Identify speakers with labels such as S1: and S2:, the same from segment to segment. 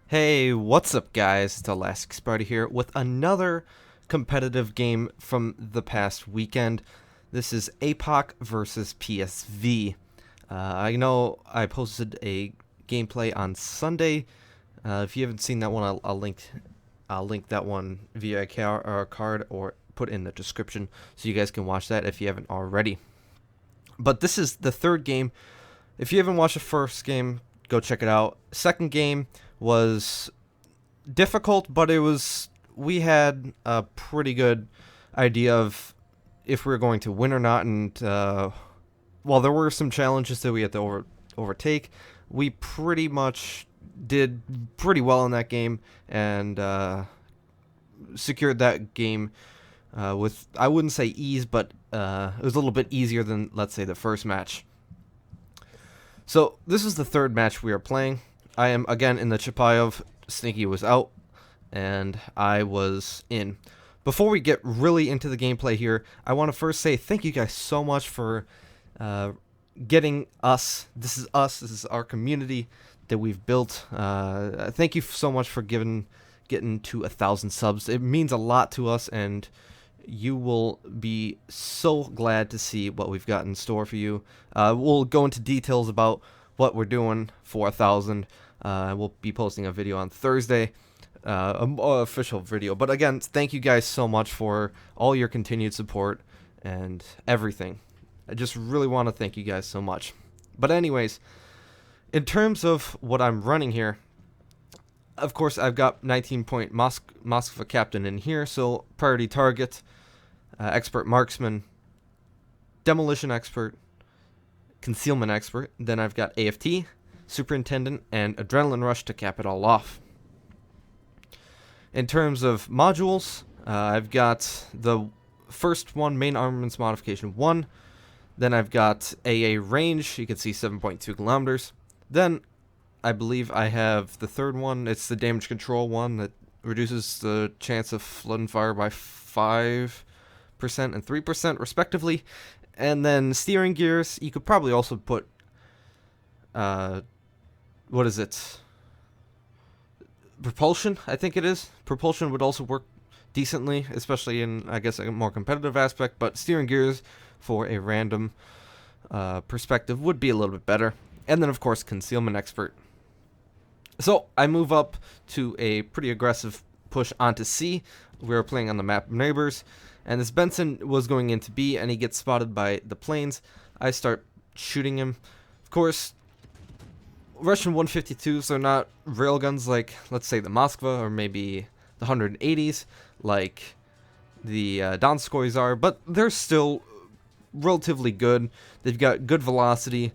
S1: Hey, what's up guys? It's ElasticSpyder here with another competitive game from the past weekend. This is APOC versus PSV. I know I posted a gameplay on Sunday. If you haven't seen that one, I'll link that one via a card or put in the description so you guys can watch that if you haven't already. But this is the third game. If you haven't watched the first game, go check it out. Second game was difficult, but we had a pretty good idea of if we were going to win or not, and while there were some challenges that we had to overtake, we pretty much did pretty well in that game and secured that game with, I wouldn't say ease, but it was a little bit easier than, let's say, the first match. So this is the third match we are playing. I am again in the Chapayev. Sneaky was out, and I was in. Before we get really into the gameplay here, I want to first say thank you guys so much for getting us. This is us. This is our community that we've built. Thank you so much for getting to 1,000 subs. It means a lot to us, and you will be so glad to see what we've got in store for you. We'll go into details about what we're doing for 1,000. We'll be posting a video on Thursday, an official video. But again, thank you guys so much for all your continued support and everything. I just really want to thank you guys so much. But anyways, in terms of what I'm running here, of course, I've got 19-point Moskva Captain in here, so priority target, expert marksman, demolition expert, concealment expert. Then I've got AFT, superintendent, and adrenaline rush to cap it all off. In terms of modules, I've got the first one, main armaments modification 1. Then I've got AA range, you can see 7.2 kilometers. Then I believe I have the third one. It's the damage control one that reduces the chance of flood and fire by 5% and 3% respectively. And then steering gears, you could probably also put what is it? Propulsion, I think it is. Propulsion would also work decently, especially in, I guess, a more competitive aspect, but steering gears for a random perspective would be a little bit better. And then, of course, concealment expert. So I move up to a pretty aggressive push onto C. We were playing on the map Neighbors, and this Benson was going into B, and he gets spotted by the planes. I start shooting him. Of course, Russian 152s are not railguns like, let's say, the Moskva or maybe the 180s like the Donskoys are, but they're still relatively good. They've got good velocity,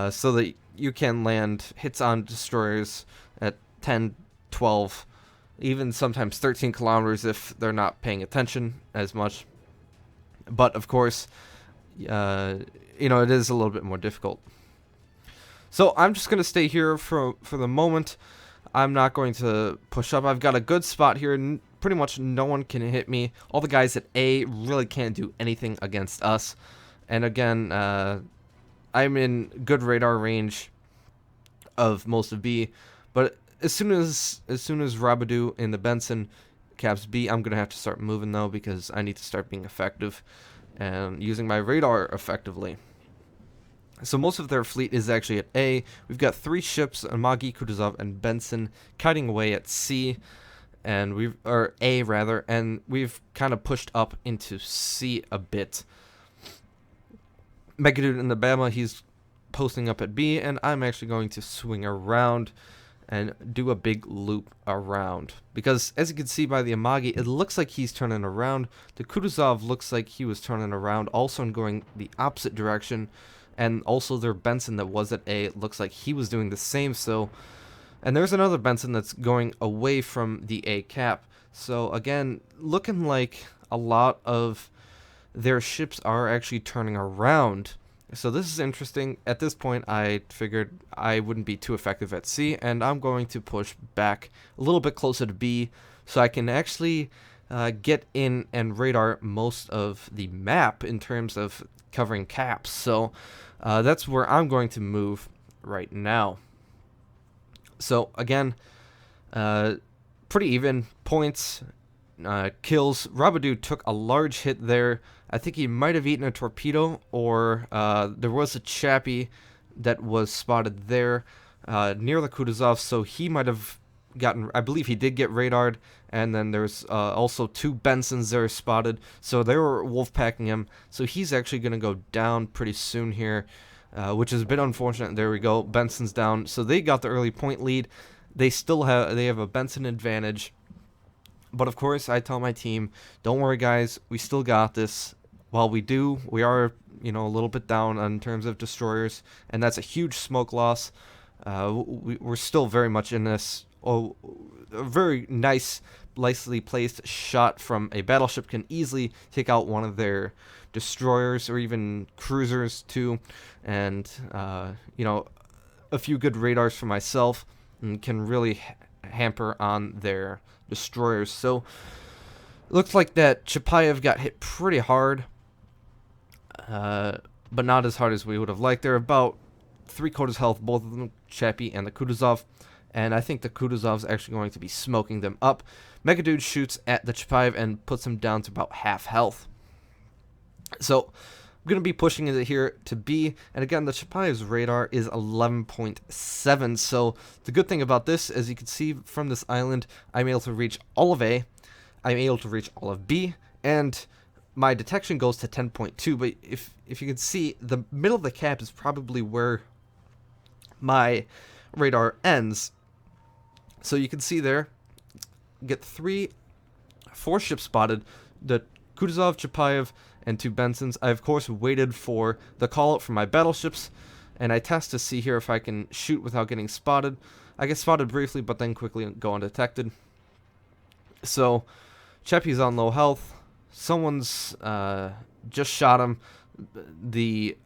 S1: so that you can land hits on destroyers at 10, 12, even sometimes 13 kilometers if they're not paying attention as much. But of course, it is a little bit more difficult. So I'm just going to stay here for the moment. I'm not going to push up. I've got a good spot here. Pretty much no one can hit me. All the guys at A really can't do anything against us. And again, I'm in good radar range of most of B, but as soon as Rabadou in the Benson caps B, I'm gonna have to start moving though, because I need to start being effective and using my radar effectively. So most of their fleet is actually at A. We've got 3 ships, Amagi, Kutuzov, and Benson, kiting away at C, and A rather, and we've kind of pushed up into C a bit. Megadude in the Bama, he's posting up at B, and I'm actually going to swing around and do a big loop around, because as you can see by the Amagi, it looks like he's turning around. The Kutuzov looks like he was turning around also and going the opposite direction, and also their Benson that was at A, it looks like he was doing the same. So, and there's another Benson that's going away from the A cap. So again, looking like a lot of their ships are actually turning around. So this is interesting. At this point, I figured I wouldn't be too effective at C, and I'm going to push back a little bit closer to B so I can actually get in and radar most of the map in terms of covering caps. So that's where I'm going to move right now. So again, Pretty even points, kills. Rabadoo took a large hit there. I think he might have eaten a torpedo, or there was a Chappie that was spotted there near the Kutuzov, so he might have gotten, I believe he did get radared, and then there's also 2 Bensons there spotted, so they were wolfpacking him, so he's actually going to go down pretty soon here, which is a bit unfortunate. There we go, Benson's down, so they got the early point lead. They have a Benson advantage, but of course I tell my team, don't worry guys, we still got this. While we do, we are, a little bit down in terms of destroyers, and that's a huge smoke loss. We're still very much in this. Oh, a very nicely placed shot from a battleship can easily take out one of their destroyers or even cruisers too, and a few good radars for myself can really hamper on their destroyers. So looks like that Chapayev got hit pretty hard, but not as hard as we would have liked. They're about 3/4 health, both of them, Chappie and the Kutuzov, and I think the Kutuzov's actually going to be smoking them up. Megadude shoots at the Chapayev and puts him down to about half health. So I'm going to be pushing it here to B, and again, the Chapayev's radar is 11.7, so the good thing about this, as you can see from this island, I'm able to reach all of A, I'm able to reach all of B, and my detection goes to 10.2, but if you can see, the middle of the cap is probably where my radar ends. So you can see there, get 4 ships spotted, the Kutuzov, Chapayev, and 2 Bensons. I, of course, waited for the call-out from my battleships, and I test to see here if I can shoot without getting spotted. I get spotted briefly, but then quickly go undetected. So, Chappie's on low health. Someone's just shot him.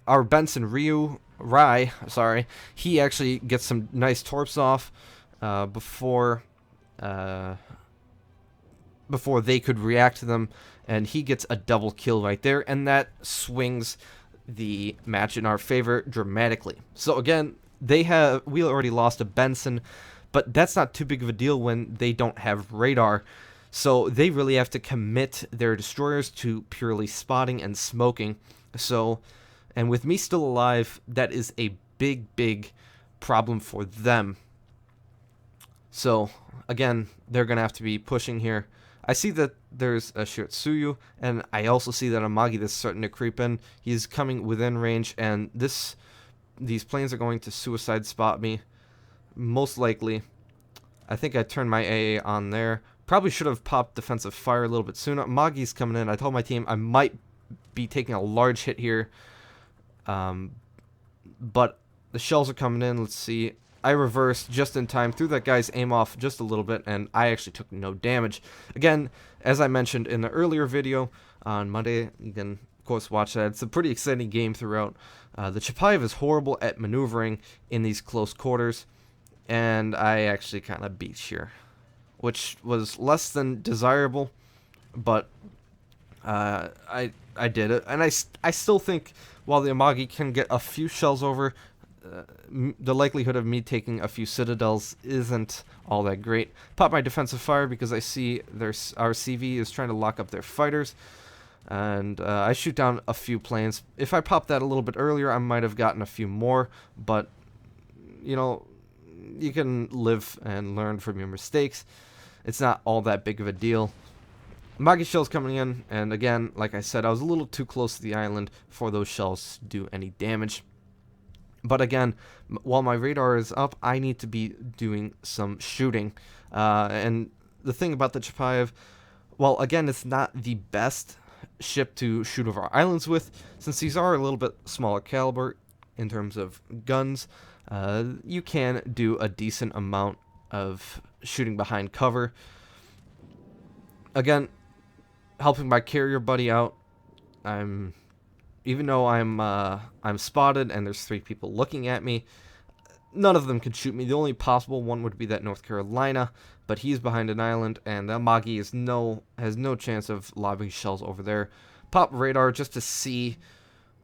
S1: Our Benson Rai, he actually gets some nice torps off before they could react to them, and he gets a double kill right there, and that swings the match in our favor dramatically. So again, we already lost a Benson, but that's not too big of a deal when they don't have radar. So they really have to commit their destroyers to purely spotting and smoking. So, and with me still alive, that is a big problem for them. So again, they're gonna have to be pushing here. I see that there's a Shiratsuyu, and I also see that a Magi that's starting to creep in. He's coming within range, and these planes are going to suicide spot me, most likely. I think I turned my AA on there. Probably should have popped defensive fire a little bit sooner. Magi's coming in. I told my team I might be taking a large hit here, but the shells are coming in. Let's see. I reversed just in time, threw that guy's aim off just a little bit, and I actually took no damage. Again, as I mentioned in the earlier video on Monday, you can, of course, watch that. It's a pretty exciting game throughout. The Chapayev is horrible at maneuvering in these close quarters, and I actually kind of beat here, which was less than desirable, but I did it. And I still think while the Amagi can get a few shells over, the likelihood of me taking a few citadels isn't all that great. Pop my defensive fire because I see our CV is trying to lock up their fighters, and I shoot down a few planes. If I popped that a little bit earlier, I might have gotten a few more, but you can live and learn from your mistakes. It's not all that big of a deal. Magi shells coming in, and again, like I said, I was a little too close to the island for those shells to do any damage. But again, while my radar is up, I need to be doing some shooting. And the thing about the Chapayev, well, again, it's not the best ship to shoot over our islands with, since these are a little bit smaller caliber in terms of guns. You can do a decent amount of shooting behind cover. Again, helping my carrier buddy out. Even though I'm spotted and there's 3 people looking at me, none of them can shoot me. The only possible one would be that North Carolina, but he's behind an island, and the Magi has no chance of lobbing shells over there. Pop radar just to see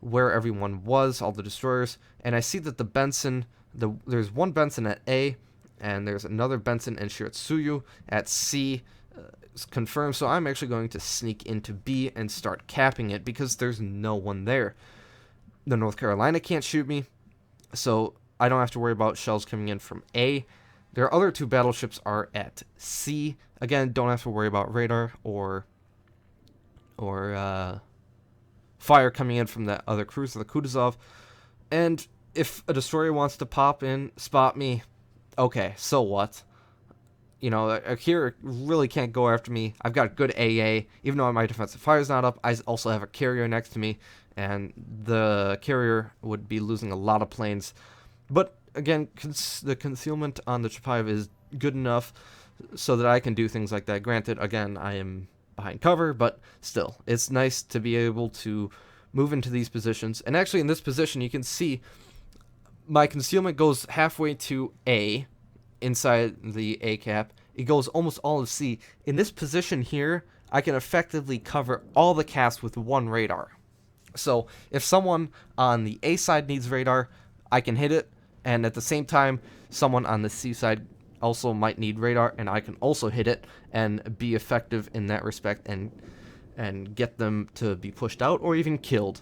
S1: where everyone was, all the destroyers, and I see that the Benson, there's one Benson at A, And there's another Benson and Shiratsuyu at C. It's confirmed, so I'm actually going to sneak into B and start capping it because there's no one there. The North Carolina can't shoot me, so I don't have to worry about shells coming in from A. Their other two battleships are at C. Again, don't have to worry about radar or fire coming in from that other cruiser, the Kutuzov. And if a destroyer wants to pop in, spot me, okay, so what? You know, a carrier really can't go after me. I've got good AA. Even though my defensive fire's not up, I also have a carrier next to me, and the carrier would be losing a lot of planes. But again, the concealment on the Chapayev is good enough so that I can do things like that. Granted, again, I am behind cover, but still, it's nice to be able to move into these positions. And actually, in this position, you can see my concealment goes halfway to A, inside the A cap. It goes almost all of C. In this position here, I can effectively cover all the caps with one radar. So if someone on the A side needs radar, I can hit it, and at the same time, someone on the C side also might need radar, and I can also hit it and be effective in that respect and get them to be pushed out or even killed.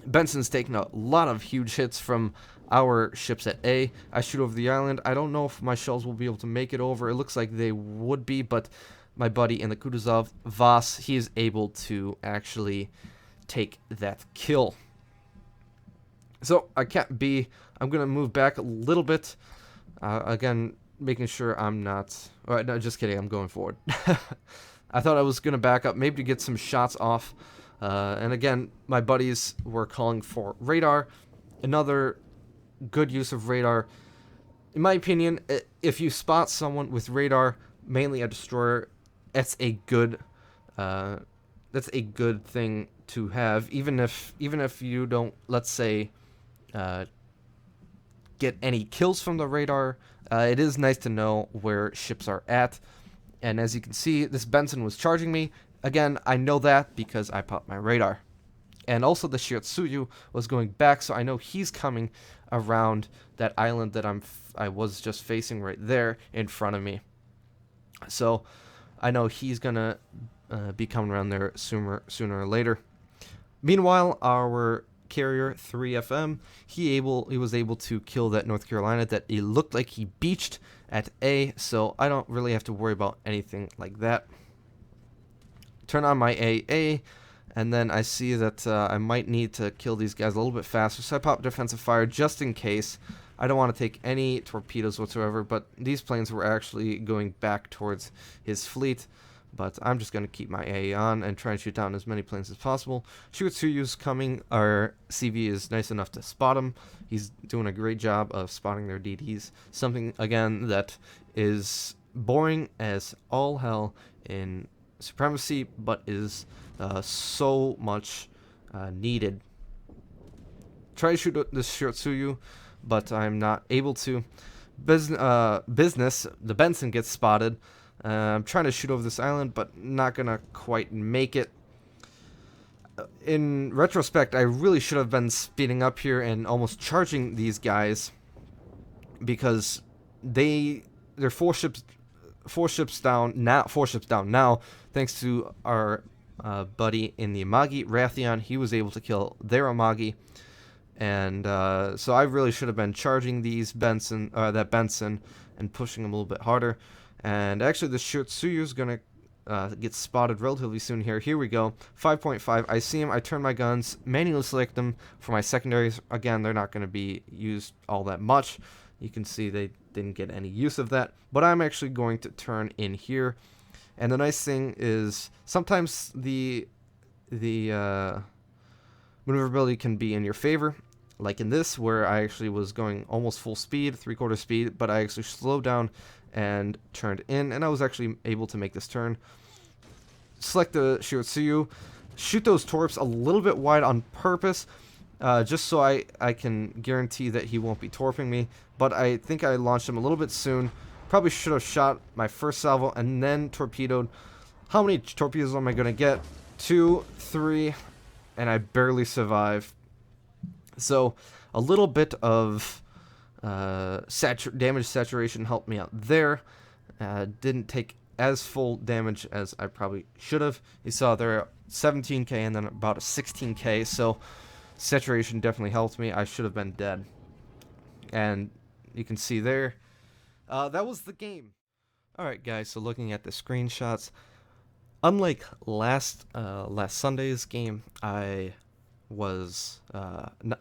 S1: Benson's taken a lot of huge hits from our ships at A. I shoot over the island. I don't know if my shells will be able to make it over. It looks like they would be, but my buddy in the Kutuzov, Voss, he is able to actually take that kill. So I can't B. I'm going to move back a little bit. Again, making sure I'm not... All right, no, just kidding. I'm going forward. I thought I was going to back up, maybe to get some shots off. And again, my buddies were calling for radar. Another good use of radar. In my opinion, if you spot someone with radar, mainly a destroyer, that's a good thing to have. Even if you don't, let's say, get any kills from the radar, it is nice to know where ships are at. And as you can see, this Benson was charging me. Again, I know that because I popped my radar. And also the Shiratsuyu was going back, so I know he's coming around that island that I was just facing right there in front of me. So I know he's gonna be coming around there sooner or later. Meanwhile, our carrier 3FM, he was able to kill that North Carolina that it looked like he beached at A, so I don't really have to worry about anything like that. Turn on my AA, and then I see that I might need to kill these guys a little bit faster, so I pop defensive fire just in case. I don't want to take any torpedoes whatsoever, but these planes were actually going back towards his fleet. But I'm just going to keep my AA on and try and shoot down as many planes as possible. Shiratsuyu's coming. Our CV is nice enough to spot him. He's doing a great job of spotting their DDs. Something, again, that is boring as all hell in Supremacy, but is so much needed. Try to shoot this Shiratsuyu, but I'm not able to. Business, the Benson gets spotted. I'm trying to shoot over this island, but not gonna quite make it. In retrospect, I really should have been speeding up here and almost charging these guys, because they're four ships down now, thanks to our buddy in the Amagi, Raytheon. He was able to kill their Amagi, and so I really should have been charging these Benson and pushing them a little bit harder. And actually, the Shiratsuyu is going to get spotted relatively soon here. Here we go. 5.5. I see him. I turn my guns, manually select them for my secondaries. Again, they're not going to be used all that much. You can see they didn't get any use of that. But I'm actually going to turn in here. And the nice thing is sometimes the maneuverability can be in your favor. Like in this, where I actually was going almost full speed, 3/4 speed, but I actually slowed down and turned in, and I was actually able to make this turn. Select the Shiratsuyu, shoot those torps a little bit wide on purpose, just so I can guarantee that he won't be torping me, but I think I launched him a little bit soon. Probably should have shot my first salvo and then torpedoed. How many torpedoes am I going to get? 2, 3, and I barely survive. So a little bit of Damage saturation helped me out there. Didn't take as full damage as I probably should have. You saw there 17k and then about a 16k, so saturation definitely helped me. I should have been dead. And you can see there, that was the game. Alright guys, so looking at the screenshots, unlike last Sunday's game, I was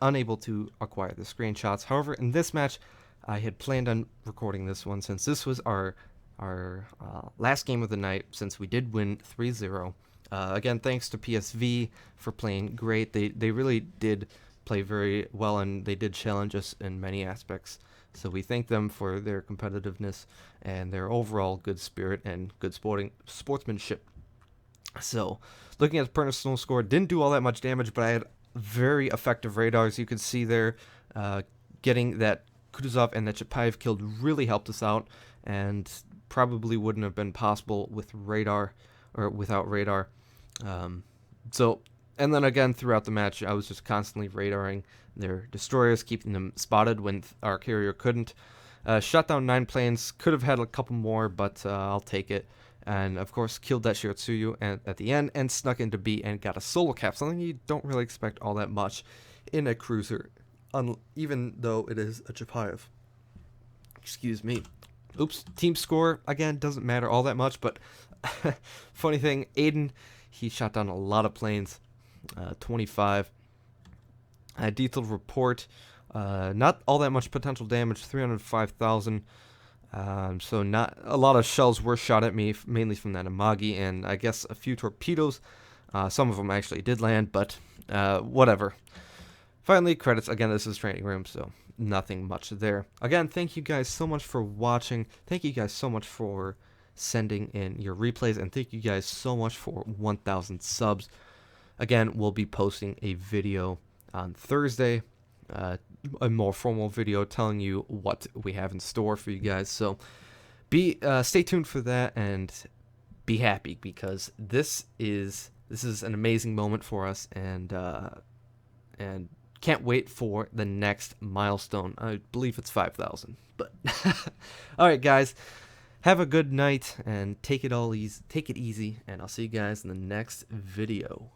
S1: unable to acquire the screenshots. However, in this match, I had planned on recording this one since this was our last game of the night, since we did win 3-0. Again, thanks to PSV for playing great. They really did play very well, and they did challenge us in many aspects. So we thank them for their competitiveness and their overall good spirit and good sportsmanship. So, looking at the personal score, didn't do all that much damage, but I had very effective radars. You could see there, getting that Kutuzov and that Chapayev killed really helped us out, and probably wouldn't have been possible with radar or without radar. And then again throughout the match, I was just constantly radaring their destroyers, keeping them spotted when our carrier couldn't. Shot down 9 planes, could have had a couple more, but I'll take it. And of course, killed that Shiratsuyu at the end and snuck into B and got a solo cap, something you don't really expect all that much in a cruiser, even though it is a Chapayev. Excuse me. Oops. Team score, again, doesn't matter all that much, but funny thing, Aiden, he shot down a lot of planes, 25. Detailed report, not all that much potential damage, 305,000. So not a lot of shells were shot at me, mainly from that Amagi, and I guess a few torpedoes. Some of them actually did land, but whatever. Finally, credits. Again, this is training room, so nothing much there. Again, thank you guys so much for watching. Thank you guys so much for sending in your replays, and thank you guys so much for 1,000 subs. Again, we'll be posting a video on Thursday, a more formal video telling you what we have in store for you guys. So stay tuned for that and be happy, because this is an amazing moment for us, and can't wait for the next milestone. I believe it's 5,000. But all right, guys, have a good night and take it easy, and I'll see you guys in the next video.